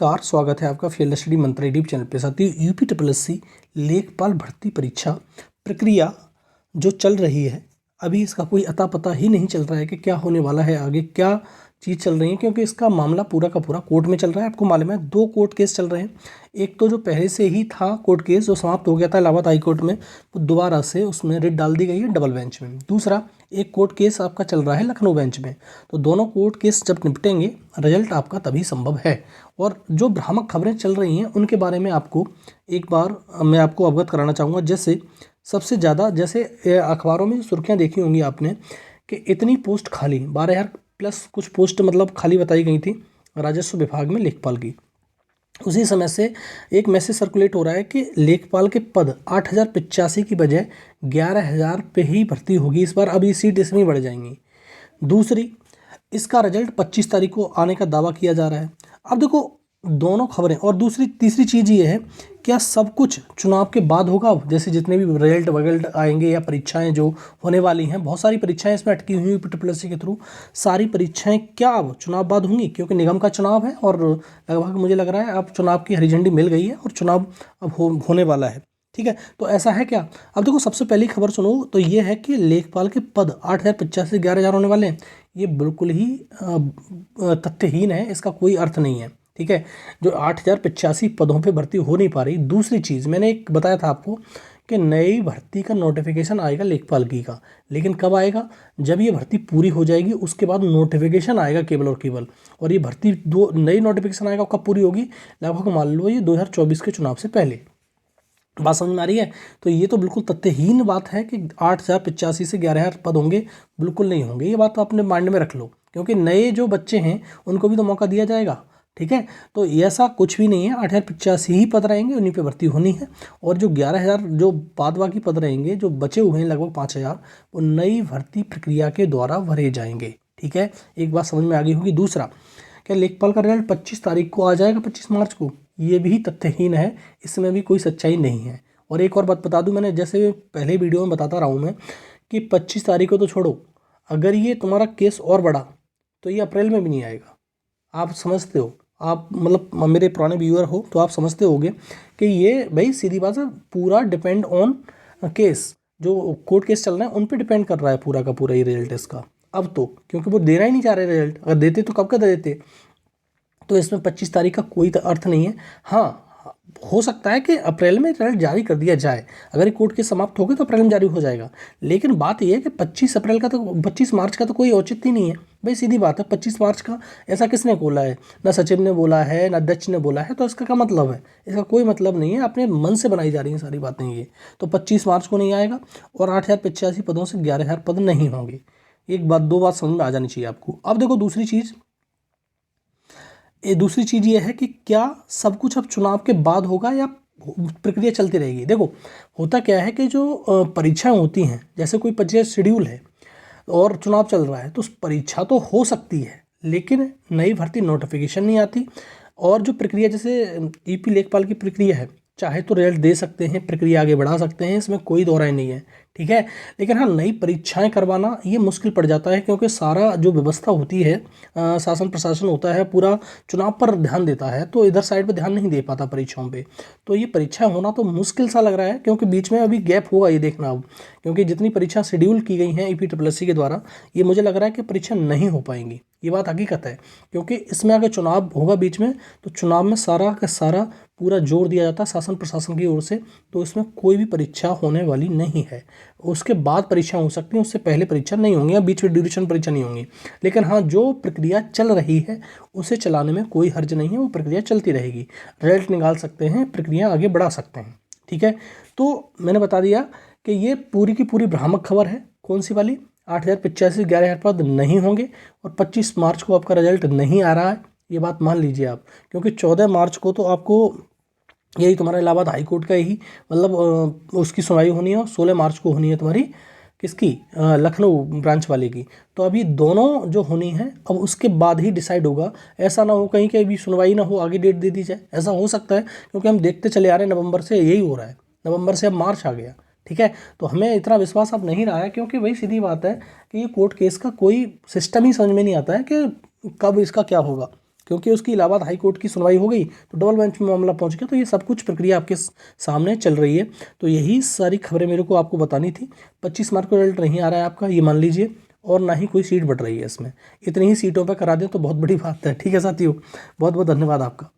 नमस्कार, स्वागत है आपका फील्ड स्टडी मंत्र यूट्यूब चैनल पे। साथ ही यूपी ट्रिपल लेखपाल भर्ती परीक्षा प्रक्रिया जो चल रही है, अभी इसका कोई अता पता ही नहीं चल रहा है कि क्या होने वाला है, आगे क्या चीज़ चल रही है, क्योंकि इसका मामला पूरा का पूरा कोर्ट में चल रहा है। आपको मालूम है 2 कोर्ट केस चल रहे हैं। एक तो जो पहले से ही था कोर्ट केस जो समाप्त हो गया था इलाहाबाद हाई कोर्ट में, वो दोबारा से उसमें रिट डाल दी गई है डबल बेंच में। दूसरा एक कोर्ट केस आपका चल रहा है लखनऊ बेंच में। तो दोनों कोर्ट केस जब निपटेंगे रिजल्ट आपका तभी संभव है। और जो भ्रामक खबरें चल रही हैं उनके बारे में आपको एक बार मैं आपको अवगत कराना चाहूँगा। जैसे सबसे ज़्यादा जैसे अखबारों में सुर्खियाँ देखी होंगी आपने कि इतनी पोस्ट खाली 12,000 प्लस कुछ पोस्ट मतलब खाली बताई गई थी राजस्व विभाग में लेखपाल की। उसी समय से एक मैसेज सर्कुलेट हो रहा है कि लेखपाल के पद 8,085 की बजाय 11,000 पे ही भर्ती होगी इस बार। अब ये सीट इसमें बढ़ जाएंगी। दूसरी, इसका रिजल्ट 25 तारीख को आने का दावा किया जा रहा है। अब देखो दोनों खबरें। और तीसरी चीज़ ये है, क्या सब कुछ चुनाव के बाद होगा? जैसे जितने भी रिजल्ट वगल्ट आएंगे या परीक्षाएं जो होने वाली हैं, बहुत सारी परीक्षाएं इसमें अटकी हुई ट्रिपल के थ्रू, सारी परीक्षाएं क्या अब चुनाव बाद होंगी? क्योंकि निगम का चुनाव है और लगभग मुझे लग रहा है अब चुनाव की हरी झंडी मिल गई है और चुनाव अब होने वाला है। ठीक है, तो ऐसा है क्या? अब देखो सबसे पहली खबर सुनो तो ये है कि लेखपाल के पद 8,085 से 11,000 होने वाले हैं। ये बिल्कुल ही तथ्यहीन है, इसका कोई अर्थ नहीं है। ठीक है, जो 8,085 पदों पे भर्ती हो नहीं पा रही। दूसरी चीज़ मैंने एक बताया था आपको कि नई भर्ती का नोटिफिकेशन आएगा लेखपाल की का, लेकिन कब आएगा? जब ये भर्ती पूरी हो जाएगी उसके बाद नोटिफिकेशन आएगा केवल और केवल। और ये भर्ती दो नई नोटिफिकेशन आएगा कब पूरी होगी? लगभग मान लो ये 2024 के चुनाव से पहले। बात समझ में आ रही है? तो ये तो बिल्कुल तथ्यहीन बात है कि 8,085 से 11,000 पद होंगे। बिल्कुल नहीं होंगे। ये बात तो अपने माइंड में रख लो, क्योंकि नए जो बच्चे हैं उनको भी तो मौका दिया जाएगा। ठीक है, तो ऐसा कुछ भी नहीं है। 8,085 ही पद रहेंगे, उन्हीं पे भर्ती होनी है। और जो 11,000 जो बाद बाकी पद रहेंगे जो बचे हुए हैं लगभग 5,000, वो नई भर्ती प्रक्रिया के द्वारा भरे जाएंगे। ठीक है, एक बात समझ में आ गई होगी। दूसरा, क्या लेखपाल का रिजल्ट 25 तारीख को आ जाएगा, 25 मार्च को? ये भी तथ्यहीन है, इसमें भी कोई सच्चाई नहीं है। और एक और बात बता दूं, मैंने जैसे पहले वीडियो में बताता रहा हूँ मैं कि 25 तारीख को तो छोड़ो, अगर ये तुम्हारा केस और बढ़ा तो ये अप्रैल में भी नहीं आएगा। आप समझते हो, आप मतलब मेरे पुराने व्यूअर हो तो आप समझते होगे कि ये भाई सीधी बात है, पूरा डिपेंड ऑन केस। जो कोर्ट केस चल रहे हैं उन पे डिपेंड कर रहा है पूरा का पूरा ये रिजल्ट इसका। अब तो क्योंकि वो देना ही नहीं चाह रहे रिजल्ट, अगर देते तो कब का दे देते। तो इसमें 25 तारीख का कोई अर्थ नहीं है। हाँ, हो सकता है कि अप्रैल में रिजल्ट जारी कर दिया जाए। अगर ये कोर्ट केस समाप्त हो गए तो अप्रैल में जारी हो जाएगा। लेकिन बात यह है कि 25 मार्च का तो कोई औचित्य ही नहीं है भाई। सीधी बात है, 25 मार्च का ऐसा किसने बोला है? ना सचिव ने बोला है, ना अध्यक्ष ने बोला है। तो इसका क्या मतलब है? इसका कोई मतलब नहीं है, अपने मन से बनाई जा रही है सारी बातें ये। तो 25 मार्च को नहीं आएगा और 8,085 पदों से 11,000 पद नहीं होंगे। एक बात, दो बात समझ में आ जानी चाहिए आपको। अब देखो दूसरी चीज़ ये है कि क्या सब कुछ अब चुनाव के बाद होगा या प्रक्रिया चलती रहेगी? देखो होता क्या है कि जो परीक्षाएं होती हैं, जैसे कोई परीक्षा शेड्यूल है और चुनाव चल रहा है, तो परीक्षा तो हो सकती है लेकिन नई भर्ती नोटिफिकेशन नहीं आती। और जो प्रक्रिया जैसे ईपी लेखपाल की प्रक्रिया है, चाहे तो रिजल्ट दे सकते हैं, प्रक्रिया आगे बढ़ा सकते हैं, इसमें कोई दो राय नहीं है। ठीक है, लेकिन हाँ नई परीक्षाएं करवाना ये मुश्किल पड़ जाता है, क्योंकि सारा जो व्यवस्था होती है, शासन प्रशासन होता है, पूरा चुनाव पर ध्यान देता है, तो इधर साइड पे ध्यान नहीं दे पाता परीक्षाओं पे। तो ये परीक्षा होना तो मुश्किल सा लग रहा है, क्योंकि बीच में अभी गैप होगा ये देखना अब। क्योंकि जितनी परीक्षा शेड्यूल की गई हैं ईपी ट्रिपल के द्वारा, ये मुझे लग रहा है कि परीक्षा नहीं हो पाएंगी। ये बात हकीकत है, क्योंकि इसमें अगर चुनाव होगा बीच में, तो चुनाव में सारा का सारा पूरा जोर दिया जाता है शासन प्रशासन की ओर से। तो इसमें कोई भी परीक्षा होने वाली नहीं है। उसके बाद परीक्षा हो सकती है, उससे पहले परीक्षा नहीं होंगी या बीच में ड्यूरेशन परीक्षा नहीं होंगी। लेकिन हाँ, जो प्रक्रिया चल रही है उसे चलाने में कोई हर्ज नहीं है, वो प्रक्रिया चलती रहेगी। रिजल्ट निकाल सकते हैं, प्रक्रिया आगे बढ़ा सकते हैं। ठीक है, तो मैंने बता दिया कि ये पूरी की पूरी भ्रामक खबर है। कौन सी वाली? 8,085 11,000 पद नहीं होंगे और 25 मार्च को आपका रिजल्ट नहीं आ रहा है, ये बात मान लीजिए आप। क्योंकि 14 मार्च को तो आपको यही तुम्हारा इलाहाबाद हाई कोर्ट का ही मतलब उसकी सुनवाई होनी है, और 16 मार्च को होनी है तुम्हारी किसकी? लखनऊ ब्रांच वाले की। तो अभी दोनों जो होनी है अब उसके बाद ही डिसाइड होगा। ऐसा ना हो कहीं कि अभी सुनवाई ना हो, आगे डेट दे दी जाए, ऐसा हो सकता है। क्योंकि हम देखते चले आ रहे हैं नवंबर से यही हो रहा है, नवंबर से अब मार्च आ गया। ठीक है, तो हमें इतना विश्वास अब नहीं रहा है, क्योंकि वही सीधी बात है कि ये कोर्ट केस का कोई सिस्टम ही समझ में नहीं आता है कि कब इसका क्या होगा। क्योंकि उसकी इलाहाबाद हाई कोर्ट की सुनवाई हो गई तो डबल बेंच में मामला पहुंच गया। तो ये सब कुछ प्रक्रिया आपके सामने चल रही है। तो यही सारी खबरें मेरे को आपको बतानी थी। 25 मार्च को रिजल्ट नहीं आ रहा है आपका, ये मान लीजिए, और ना ही कोई सीट बढ़ रही है इसमें। इतनी ही सीटों पर करा दें तो बहुत बड़ी बात है। ठीक है साथियों, बहुत बहुत धन्यवाद आपका।